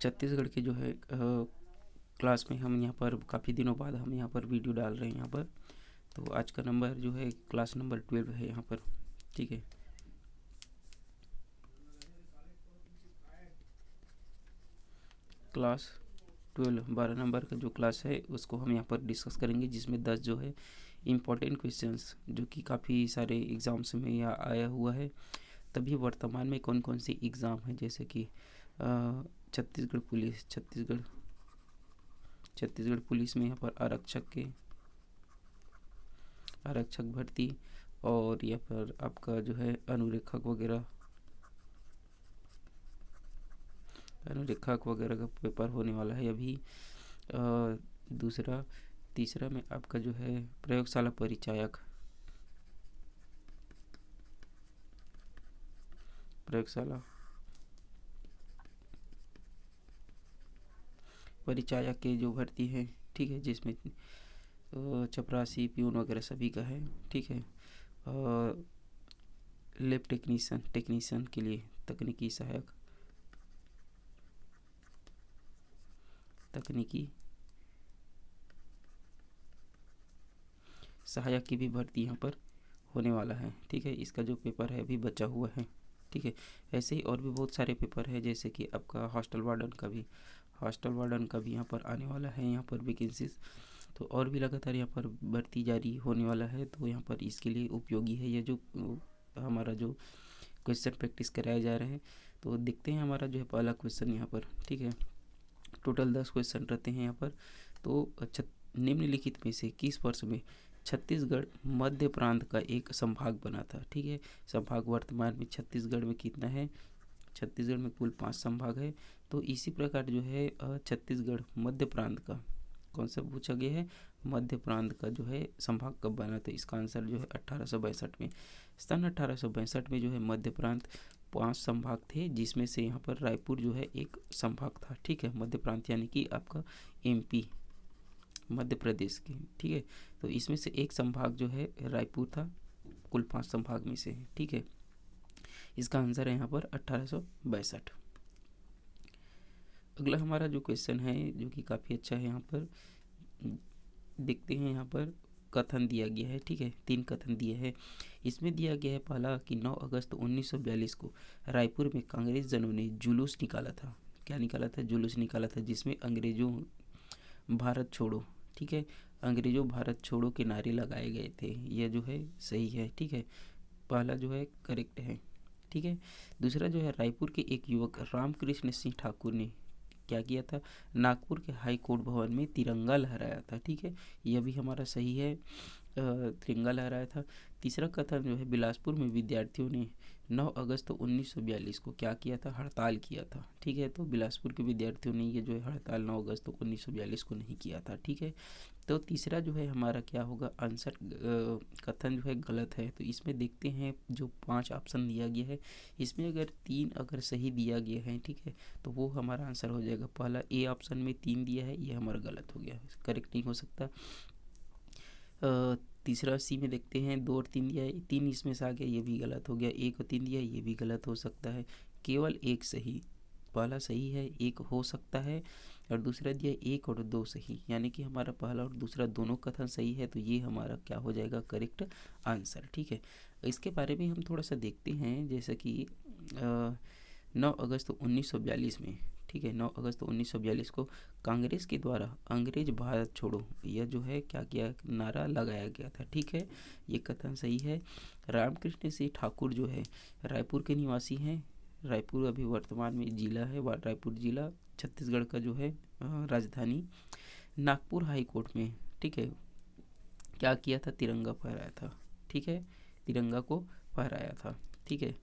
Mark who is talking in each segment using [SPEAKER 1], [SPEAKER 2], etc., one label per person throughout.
[SPEAKER 1] छत्तीसगढ़ के जो है क्लास में हम यहाँ पर काफ़ी दिनों बाद हम यहाँ पर वीडियो डाल रहे हैं यहाँ पर। तो आज का नंबर जो है क्लास नंबर 12 है यहाँ पर, ठीक है। क्लास 12 12 नंबर का जो क्लास है उसको हम यहाँ पर डिस्कस करेंगे, जिसमें 10 जो है इम्पोर्टेंट क्वेश्चंस जो कि काफ़ी सारे एग्ज़ाम्स में यहाँ आया हुआ है। तभी वर्तमान में कौन कौन सी एग्ज़ाम है, जैसे कि छत्तीसगढ़ पुलिस, छत्तीसगढ़ पुलिस में यहाँ पर आरक्षक भर्ती, और यहाँ पर आपका जो है अनुरेखक वगैरह का पेपर होने वाला है अभी। दूसरा तीसरा में आपका जो है प्रयोगशाला परिचायक के जो भर्ती है, ठीक है, जिसमें चपरासी प्यून वगैरह सभी का है, ठीक है। लैब टेक्नीशियन के लिए तकनीकी सहायक की भी भर्ती यहाँ पर होने वाला है, ठीक है। इसका जो पेपर है अभी बचा हुआ है, ठीक है। ऐसे ही और भी बहुत सारे पेपर है, जैसे कि आपका हॉस्टल वार्डन का भी यहाँ पर आने वाला है, यहाँ पर वैकेंसीज। तो और भी लगातार यहाँ पर भर्ती जारी होने वाला है, तो यहाँ पर इसके लिए उपयोगी है ये जो हमारा जो क्वेश्चन प्रैक्टिस कराया जा रहा है। तो देखते हैं हमारा जो है पहला क्वेश्चन यहाँ पर, ठीक है। टोटल 10 क्वेश्चन रहते हैं यहाँ पर। तो निम्नलिखित में से किस वर्ष में छत्तीसगढ़ मध्य प्रांत का एक संभाग बना था, ठीक है। संभाग वर्तमान में छत्तीसगढ़ में कितना है, छत्तीसगढ़ में कुल 5 संभाग है। तो इसी प्रकार जो है छत्तीसगढ़ मध्य प्रांत का कौन सा पूछा गया है, मध्य प्रांत का जो है संभाग कब बना, तो इसका आंसर जो है 1862 में। सन 1862 में जो है मध्य प्रांत 5 संभाग थे, जिसमें से यहाँ पर रायपुर जो है एक संभाग था, ठीक है। मध्य प्रांत यानी कि आपका MP मध्य प्रदेश की, ठीक है। तो इसमें से एक संभाग जो है रायपुर था, कुल 5 संभाग में से, ठीक है। इसका आंसर है यहाँ पर 1862। अगला हमारा जो क्वेश्चन है जो कि काफ़ी अच्छा है, यहाँ पर देखते हैं। यहाँ पर कथन दिया गया है, ठीक है, 3 कथन दिए हैं। इसमें दिया गया है पहला कि 9 अगस्त 1942 को रायपुर में कांग्रेस जनों ने जुलूस निकाला था। क्या निकाला था, जुलूस निकाला था, जिसमें अंग्रेजों भारत छोड़ो, ठीक है, अंग्रेजों भारत छोड़ो के नारे लगाए गए थे। यह जो है सही है, ठीक है, पहला जो है करेक्ट है, ठीक है। दूसरा जो है रायपुर के एक युवक रामकृष्ण सिंह ठाकुर ने क्या किया था, नागपुर के हाई कोर्ट भवन में तिरंगा लहराया था, ठीक है, यह भी हमारा सही है, तिरंगा लहराया था। तीसरा कथन जो है बिलासपुर में विद्यार्थियों ने 9 अगस्त 1942 को क्या किया था, हड़ताल किया था, ठीक है। तो बिलासपुर के विद्यार्थियों ने ये जो है हड़ताल 9 अगस्त 1942 को नहीं किया था, ठीक है। तो तीसरा जो है हमारा क्या होगा आंसर, कथन जो है गलत है। तो इसमें देखते हैं जो 5 ऑप्शन दिया गया है, इसमें अगर 3 अगर सही दिया गया है, ठीक है, तो वो हमारा आंसर हो जाएगा। पहला ए ऑप्शन में 3 दिया है, ये हमारा गलत हो गया, करेक्ट नहीं हो सकता। तीसरा सी में देखते हैं 2 और 3 दिया है, 3 इसमें से आ गया, ये भी गलत हो गया। 1 और 3 दिया है, ये भी गलत हो सकता है। केवल एक सही, पहला सही है, एक हो सकता है, और दूसरा दिया 1 और 2 सही, यानी कि हमारा पहला और दूसरा दोनों कथन सही है। तो ये हमारा क्या हो जाएगा, करेक्ट आंसर, ठीक है। इसके बारे में हम थोड़ा सा देखते हैं, जैसे कि 9 अगस्त 1942 में, ठीक है, 9 अगस्त 1942 को कांग्रेस के द्वारा अंग्रेज भारत छोड़ो यह जो है क्या किया, नारा लगाया गया था, ठीक है, ये कथन सही है। रामकृष्ण सिंह ठाकुर जो है रायपुर के निवासी हैं। रायपुर अभी वर्तमान में जिला है, रायपुर जिला छत्तीसगढ़ का जो है राजधानी। नागपुर हाई कोर्ट में, ठीक है, क्या किया था, तिरंगा फहराया था, ठीक है, तिरंगा को फहराया था, ठीक है।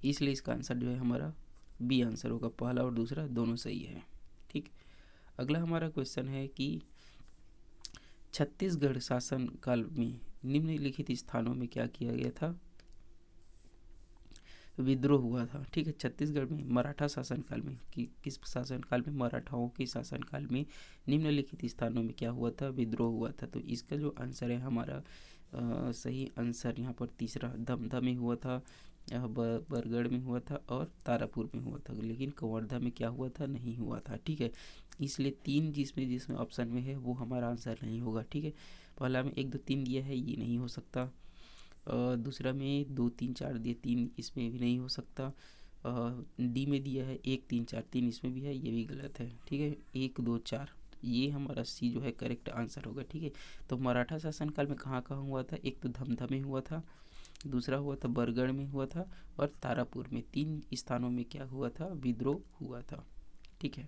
[SPEAKER 1] इसलिए इसका आंसर जो है हमारा बी आंसर होगा, पहला और दूसरा दोनों सही है, ठीक। अगला हमारा क्वेश्चन है कि छत्तीसगढ़ शासन काल में निम्नलिखित स्थानों में क्या किया गया था, विद्रोह हुआ था, ठीक है। छत्तीसगढ़ में मराठा शासनकाल में, कि किस शासनकाल में, मराठाओं के शासनकाल में निम्नलिखित स्थानों में क्या हुआ था, विद्रोह हुआ था। तो इसका जो आंसर है हमारा सही आंसर यहाँ पर तीसरा दमदम में हुआ था, बरगढ़ में हुआ था और तारापुर में हुआ था, लेकिन कवर्धा में क्या हुआ था, नहीं हुआ था। ठीक है, इसलिए 3 जिसमें ऑप्शन में है वो हमारा आंसर नहीं होगा। ठीक है, पहला में 1 2 3 दिया है, ये नहीं हो सकता। दूसरा में 2 3 4 दिए, 3 इसमें भी नहीं हो सकता। डी में दिया है 1 3 4, 3 इसमें भी है, ये भी गलत है। ठीक है, 1 2 4 ये हमारा सी जो है करेक्ट आंसर होगा। ठीक है, तो मराठा शासनकाल में कहाँ कहाँ हुआ था, एक तो धमधा में हुआ था, दूसरा हुआ था बरगढ़ में हुआ था, और तारापुर में। 3 स्थानों में क्या हुआ था, विद्रोह हुआ था। ठीक है,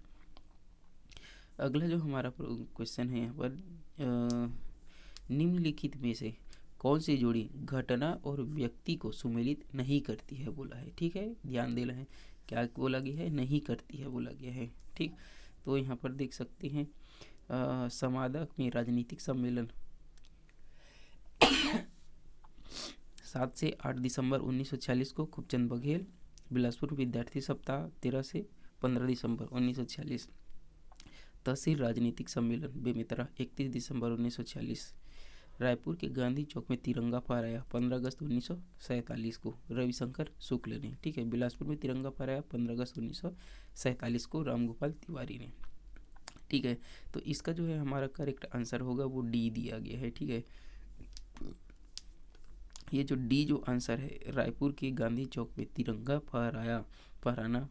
[SPEAKER 1] अगला जो हमारा क्वेश्चन है यहाँ पर, निम्नलिखित में से कौन सी जोड़ी घटना और व्यक्ति को सुमेलित नहीं करती है बोला है। ठीक है, ध्यान देना है, क्या बोला गया है, नहीं करती है बोला गया है। ठीक, तो यहाँ पर देख सकते हैं संवादक में राजनीतिक सम्मेलन 7 से 8 दिसंबर 1946 को खूबचंद बघेल। बिलासपुर विद्यार्थी सप्ताह 13 से 15 दिसंबर 1946। तहसील राजनीतिक सम्मेलन बेमेतरा 31 दिसंबर 1946। रायपुर के गांधी चौक में तिरंगा फहराया 15 अगस्त 1947 को रविशंकर शुक्ल ने। ठीक है, बिलासपुर में तिरंगा फहराया 15 अगस्त 1947 को रामगोपाल तिवारी ने। ठीक है, तो इसका जो है हमारा करेक्ट आंसर होगा वो डी दिया गया है। ठीक है, ये जो डी जो आंसर है, रायपुर के गांधी चौक में तिरंगा फहराना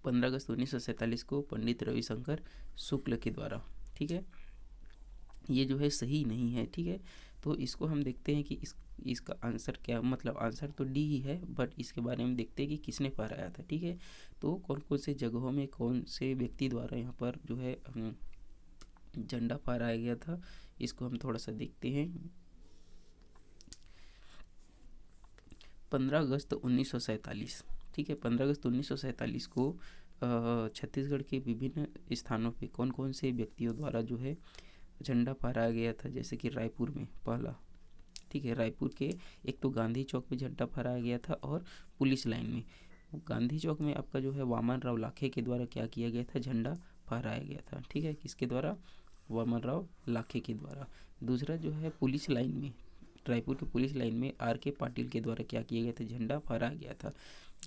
[SPEAKER 1] 15 अगस्त 1947 को पंडित रविशंकर शुक्ल के द्वारा। ठीक है, ये जो है सही नहीं है। ठीक है, तो इसको हम देखते हैं कि इसका आंसर क्या, मतलब आंसर तो डी ही है, बट इसके बारे में देखते हैं कि किसने फहराया था। ठीक है, तो कौन कौन से जगहों में कौन से व्यक्ति द्वारा यहाँ पर जो है झंडा फहराया गया था, इसको हम थोड़ा सा देखते हैं। 15 अगस्त 1947। ठीक है, 15 अगस्त 1947 को छत्तीसगढ़ के विभिन्न स्थानों पे कौन कौन से व्यक्तियों द्वारा जो है झंडा फहराया गया था, जैसे कि रायपुर में पहला। ठीक है, रायपुर के एक तो गांधी चौक में झंडा फहराया गया था, और पुलिस लाइन में। गांधी चौक में आपका जो है वामन राव लाखे के द्वारा क्या किया गया था, झंडा फहराया गया था। ठीक है, किसके द्वारा, वामन राव लाखे के द्वारा। दूसरा जो है पुलिस लाइन में, रायपुर के पुलिस लाइन में आर के पाटिल के द्वारा क्या किया गया था, झंडा फहराया गया था।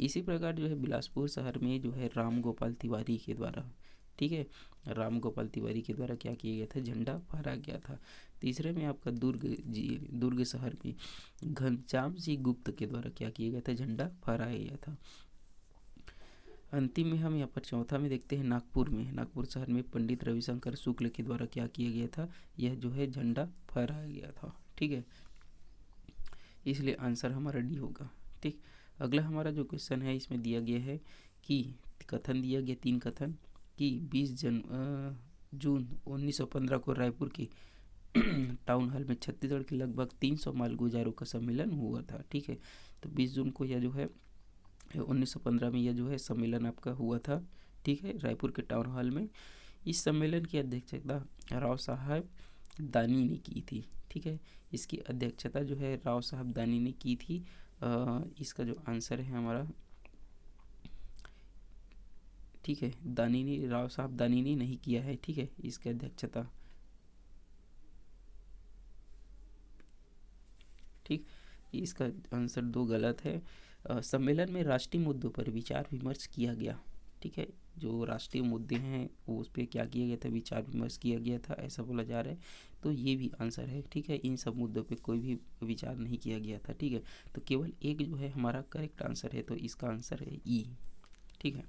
[SPEAKER 1] इसी प्रकार जो है बिलासपुर शहर में जो है राम गोपाल तिवारी के द्वारा, ठीक है, राम गोपाल तिवारी के द्वारा क्या किया गया था, झंडा फहराया गया था। तीसरे में आपका दुर्ग शहर में घनश्याम सिंह गुप्त के द्वारा क्या किया गया था, झंडा फहराया गया था। अंतिम में हम यहाँ पर चौथा में देखते हैं नागपुर शहर में पंडित रविशंकर शुक्ल के द्वारा क्या किया गया था, यह जो है झंडा फहराया गया था। ठीक है, इसलिए आंसर हमारा डी होगा। ठीक, अगला हमारा जो क्वेश्चन है इसमें दिया गया है कि कथन दिया गया 3 कथन कि 20 जून 1915 को रायपुर की टाउन हॉल में छत्तीसगढ़ के लगभग 300 मालगुजारों का सम्मेलन हुआ था। ठीक है, तो 20 जून को यह जो है 1915 में यह जो है सम्मेलन आपका हुआ था। ठीक है, रायपुर के टाउन हॉल में। इस सम्मेलन की अध्यक्षता राव साहब दानी ने की थी। ठीक है, इसकी अध्यक्षता जो है राव साहब दानी ने की थी। इसका जो आंसर है हमारा, ठीक है, राव साहब दानी ने नहीं किया है। ठीक है, इसकी अध्यक्षता। ठीक, इसका आंसर 2 गलत है। सम्मेलन में राष्ट्रीय मुद्दों पर विचार विमर्श किया गया। ठीक है, जो राष्ट्रीय मुद्दे हैं वो उस पर क्या किया गया था, विचार विमर्श किया गया था, ऐसा बोला जा रहा है। तो ये भी आंसर है। ठीक है, इन सब मुद्दों पे कोई भी विचार नहीं किया गया था। ठीक है, तो केवल एक जो है हमारा करेक्ट आंसर है, तो इसका आंसर है ई। ठीक है,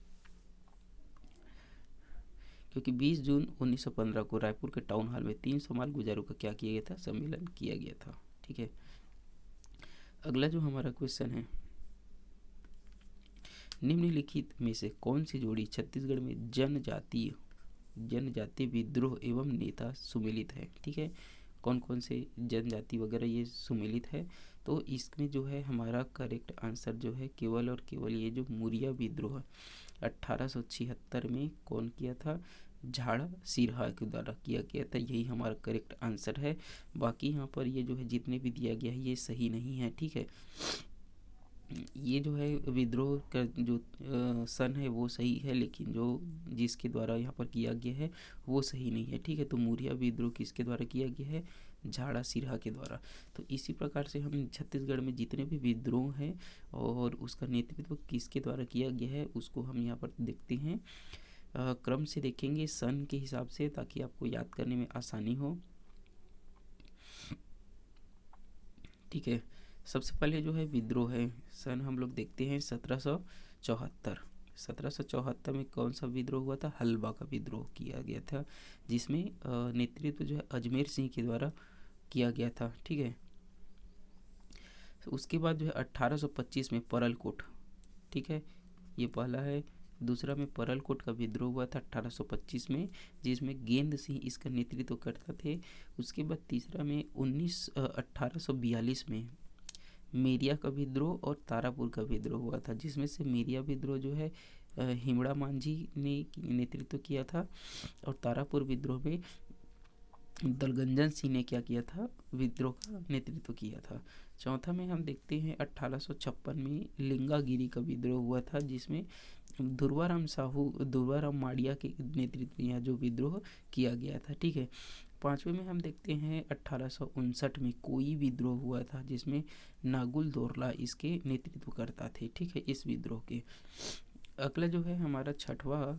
[SPEAKER 1] क्योंकि 20 जून 1915 को रायपुर के टाउन हॉल में 300 मालगुजारों का क्या किया गया था, सम्मेलन किया गया था। ठीक है, अगला जो हमारा क्वेश्चन है, निम्नलिखित में से कौन सी जोड़ी छत्तीसगढ़ में जनजातीय विद्रोह एवं नेता सुमेलित है। ठीक है, कौन कौन से जनजाति वगैरह ये सुमेलित है, तो इसमें जो है हमारा करेक्ट आंसर जो है केवल और केवल ये जो मुरिया विद्रोह 1876 में कौन किया था, झाड़ा सिरहा के द्वारा किया गया था, यही हमारा करेक्ट आंसर है। बाकी यहाँ पर ये जो है जितने भी दिया गया है ये सही नहीं है। ठीक है, ये जो है विद्रोह का जो सन है वो सही है, लेकिन जो जिसके द्वारा यहाँ पर किया गया है वो सही नहीं है। ठीक है, तो मुरिया विद्रोह किसके द्वारा किया गया है, झाड़ा सिरहा के द्वारा। तो इसी प्रकार से हम छत्तीसगढ़ में जितने भी विद्रोह हैं और उसका नेतृत्व किसके द्वारा किया गया है उसको हम यहाँ पर देखते हैं। क्रम से देखेंगे सन के हिसाब से, ताकि आपको याद करने में आसानी हो। ठीक है, सबसे पहले जो है विद्रोह है, सन हम लोग देखते हैं 1774। 1774 में कौन सा विद्रोह हुआ था? हलवा का विद्रोह किया गया था, जिसमें नेतृत्व जो है अजमेर सिंह के द्वारा किया गया था। ठीक है, तो उसके बाद जो है 1825 में परलकोट, ठीक है, ये पहला है। दूसरा में परलकोट का विद्रोह हुआ था 1825 में, जिसमें गेंद सिंह इसका नेतृत्व करते थे। उसके बाद तीसरा में 1842 में मेरिया का विद्रोह और तारापुर का विद्रोह हुआ था, जिसमें से मेरिया विद्रोह जो है हिमड़ा मांझी ने नेतृत्व किया था, और तारापुर विद्रोह में दलगंजन सिंह ने क्या किया था? विद्रोह का नेतृत्व किया था। चौथा में हम देखते हैं 1856 में लिंगागिरी का विद्रोह हुआ था, जिसमें दुर्वाराम माड़िया के नेतृत्व में यह जो विद्रोह किया गया था। ठीक है, पांचवें में हम देखते हैं 1859 में कोई विद्रोह हुआ था, जिसमें नागुल दोरला इसके नेतृत्व करता थे। ठीक है, इस विद्रोह के। अगला जो है हमारा छठवें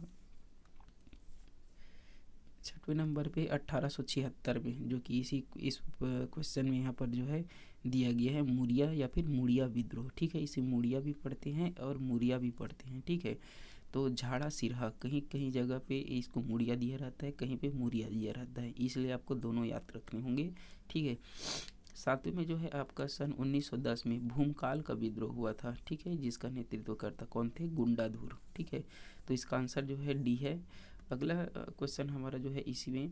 [SPEAKER 1] नंबर पे 1876 में, जो कि इस क्वेश्चन में यहाँ पर जो है दिया गया है, मुरिया या फिर मुड़िया विद्रोह। ठीक है, इसे मुड़िया भी पढ़ते हैं और मुरिया भी पढ़ते हैं। ठीक है, तो झाड़ा सिरहा कहीं कहीं जगह पे इसको मुड़िया दिया रहता है, कहीं पे मुरिया दिया रहता है, इसलिए आपको दोनों याद रखने होंगे। ठीक है, सातवें में जो है आपका सन 1910 में भूमकाल का विद्रोह हुआ था। ठीक है, जिसका नेतृत्व करता कौन थे? गुंडाधुर। ठीक है, तो इसका आंसर जो है डी है। अगला क्वेश्चन हमारा जो है इसी में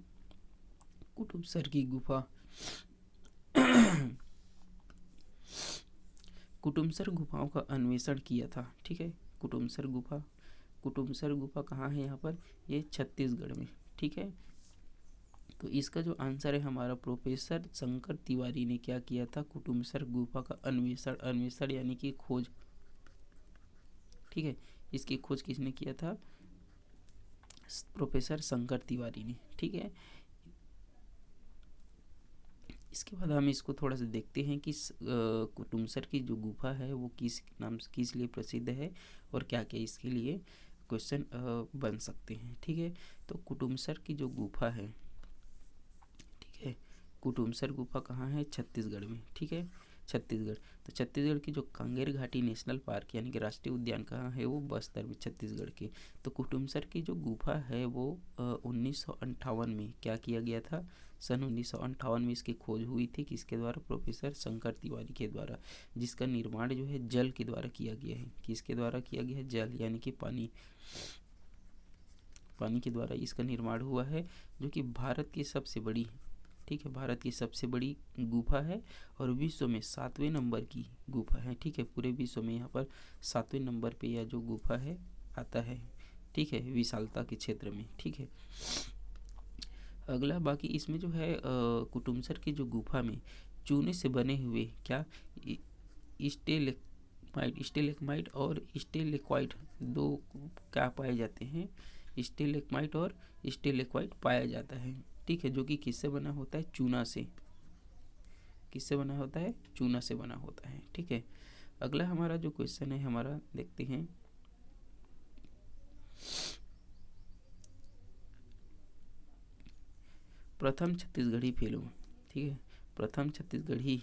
[SPEAKER 1] कुटुबसर की गुफा। कुटुबसर गुफाओं का अन्वेषण किया था। ठीक है, कुटुबसर गुफा कहाँ है? यहाँ पर ये छत्तीसगढ़ में। ठीक है, तो इसका जो आंसर है हमारा प्रोफेसर शंकर तिवारी ने क्या किया था? कुटुबसर गुफा का अन्वेषण यानी कि खोज। ठीक है, इसकी खोज किसने किया था? प्रोफेसर शंकर तिवारी ने। ठीक है, इसके बाद हम इसको थोड़ा सा देखते हैं कि कुटुबसर की जो गुफा है वो किस लिए प्रसिद्ध है और क्या क्या इसके लिए क्वेश्चन बन सकते हैं। ठीक है, तो कुटुबसर की जो गुफा है, ठीक है, कुटुबसर गुफा कहाँ है? छत्तीसगढ़ में। ठीक है, छत्तीसगढ़। तो छत्तीसगढ़ की जो कांगेर घाटी नेशनल पार्क यानी कि राष्ट्रीय उद्यान कहाँ है? वो बस्तर में, छत्तीसगढ़ के। तो कुटुबसर की जो गुफा है वो 1958 में क्या किया गया था? सन 1958 में इसकी खोज हुई थी। किसके द्वारा? प्रोफेसर शंकर तिवारी के द्वारा, जिसका निर्माण जो है जल के द्वारा किया गया है। किसके द्वारा किया गया है? जल यानी कि पानी के द्वारा इसका निर्माण हुआ है, जो कि भारत की सबसे बड़ी, ठीक है, भारत की सबसे बड़ी गुफा है और विश्व में 7वें नंबर की गुफा है। ठीक है, पूरे विश्व में यहाँ पर 7वें नंबर पे यह जो गुफा है आता है। ठीक है, विशालता के क्षेत्र में। ठीक है, अगला बाकी इसमें जो है कुटुबसर की जो गुफा में चूने से बने हुए क्या स्टेलेक्माइट और स्टेलेक्वाइट दो क्या पाए जाते हैं? स्टेलेक्माइट और स्टेलेक्वाइट पाया जाता है। ठीक है, जो कि किससे बना होता है? चूना से। किससे बना होता है? चूना से बना होता है। ठीक है, अगला हमारा जो क्वेश्चन है हमारा देखते हैं। प्रथम छत्तीसगढ़ी फिल्म। ठीक है, प्रथम छत्तीसगढ़ी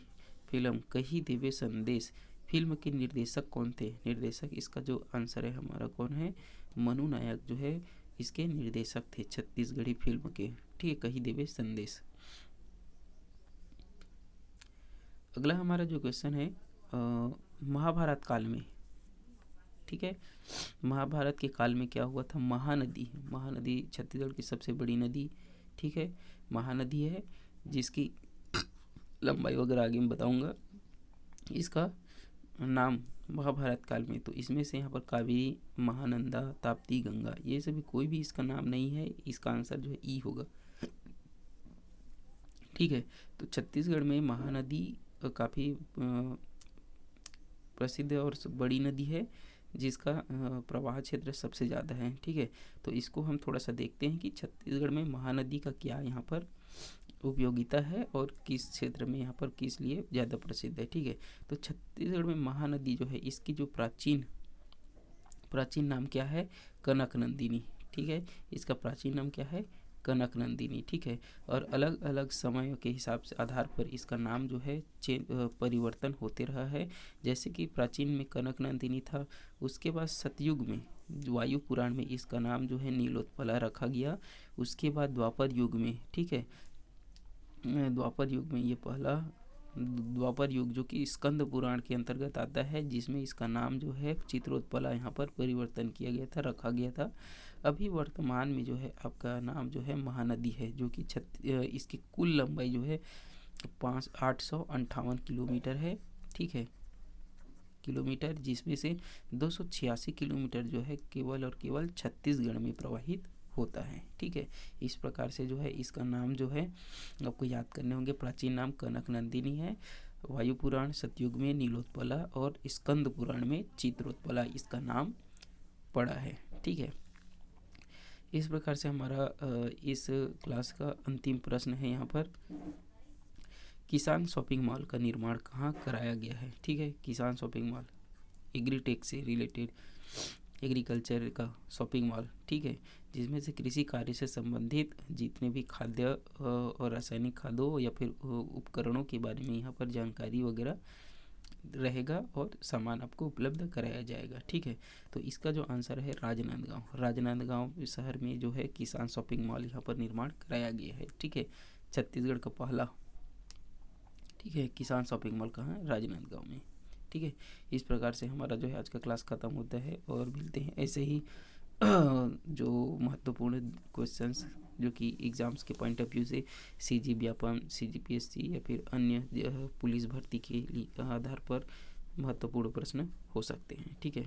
[SPEAKER 1] फिल्म कही देवे संदेश फिल्म के निर्देशक कौन थे? निर्देशक इसका जो आंसर है हमारा कौन है? मनु नायक जो है इसके निर्देशक थे छत्तीसगढ़ी फिल्म के। ठीक है, कही देवे संदेश। अगला हमारा जो क्वेश्चन है महाभारत काल में, ठीक है, महाभारत के काल में क्या हुआ था? महानदी छत्तीसगढ़ की सबसे बड़ी नदी, ठीक है, महानदी है, जिसकी लंबाई वगैरह आगे मैं बताऊंगा। इसका नाम महाभारत काल में, तो इसमें से यहाँ पर कावेरी, महानंदा, ताप्ती, गंगा, ये सभी कोई भी इसका नाम नहीं है। इसका आंसर जो है ई होगा। ठीक है, तो छत्तीसगढ़ में महानदी काफ़ी प्रसिद्ध और बड़ी नदी है, जिसका प्रवाह क्षेत्र सबसे ज़्यादा है। ठीक है, तो इसको हम थोड़ा सा देखते हैं कि छत्तीसगढ़ में महानदी का क्या यहाँ पर उपयोगिता है और किस क्षेत्र में यहाँ पर किस लिए ज़्यादा प्रसिद्ध है। ठीक है, तो छत्तीसगढ़ में महानदी जो है इसकी जो प्राचीन प्राचीन नाम क्या है, कनक नंदिनी। ठीक है, इसका प्राचीन नाम क्या है, कनक नंदिनी। ठीक है, और अलग अलग समयों के हिसाब से आधार पर इसका नाम जो है परिवर्तन होते रहा है। जैसे कि प्राचीन में कनक नंदिनी था, उसके बाद सतयुग में वायु पुराण में इसका नाम जो है नीलोत्पला रखा गया। उसके बाद द्वापर युग में, ठीक है, द्वापर युग में ये पहला द्वापर युग जो कि स्कंद पुराण के अंतर्गत आता है, जिसमें इसका नाम जो है चित्रोत्पला यहाँ पर परिवर्तन किया गया था, रखा गया था। अभी वर्तमान में जो है आपका नाम जो है महानदी है, जो कि इसकी कुल लंबाई जो है 858 किलोमीटर है। ठीक है, किलोमीटर, जिसमें से 286 किलोमीटर जो है केवल और केवल छत्तीसगढ़ में प्रवाहित होता है। ठीक है, इस प्रकार से जो है इसका नाम जो है आपको याद करने होंगे। प्राचीन नाम कनक नंदिनी है, वायु पुराण सतयुग में नीलोत्पला और स्कंद पुराण में चित्रोत्पला इसका नाम पड़ा है। ठीक है, इस प्रकार से हमारा इस क्लास का अंतिम प्रश्न है यहाँ पर, किसान शॉपिंग मॉल का निर्माण कहाँ कराया गया है। ठीक है, किसान शॉपिंग मॉल एग्रीटेक से रिलेटेड, एग्रीकल्चर का शॉपिंग मॉल, ठीक है, जिसमें से कृषि कार्य से संबंधित जितने भी खाद्य और रासायनिक खादों या फिर उपकरणों के बारे में यहाँ पर जानकारी वगैरह रहेगा और सामान आपको उपलब्ध कराया जाएगा। ठीक है, तो इसका जो आंसर है राजनांदगांव, राजनांदगांव शहर में जो है किसान शॉपिंग मॉल यहाँ पर निर्माण कराया गया है। ठीक है, छत्तीसगढ़ का पहला, ठीक है, किसान शॉपिंग मॉल कहाँ है, राजनांदगांव में। ठीक है, इस प्रकार से हमारा जो है आज का क्लास ख़त्म होता है और मिलते हैं ऐसे ही जो महत्वपूर्ण क्वेश्चंस जो कि एग्ज़ाम्स के पॉइंट ऑफ व्यू से सीजी व्यापम, सीजीपीएससी या फिर अन्य पुलिस भर्ती के लिए आधार पर महत्वपूर्ण प्रश्न हो सकते हैं। ठीक है।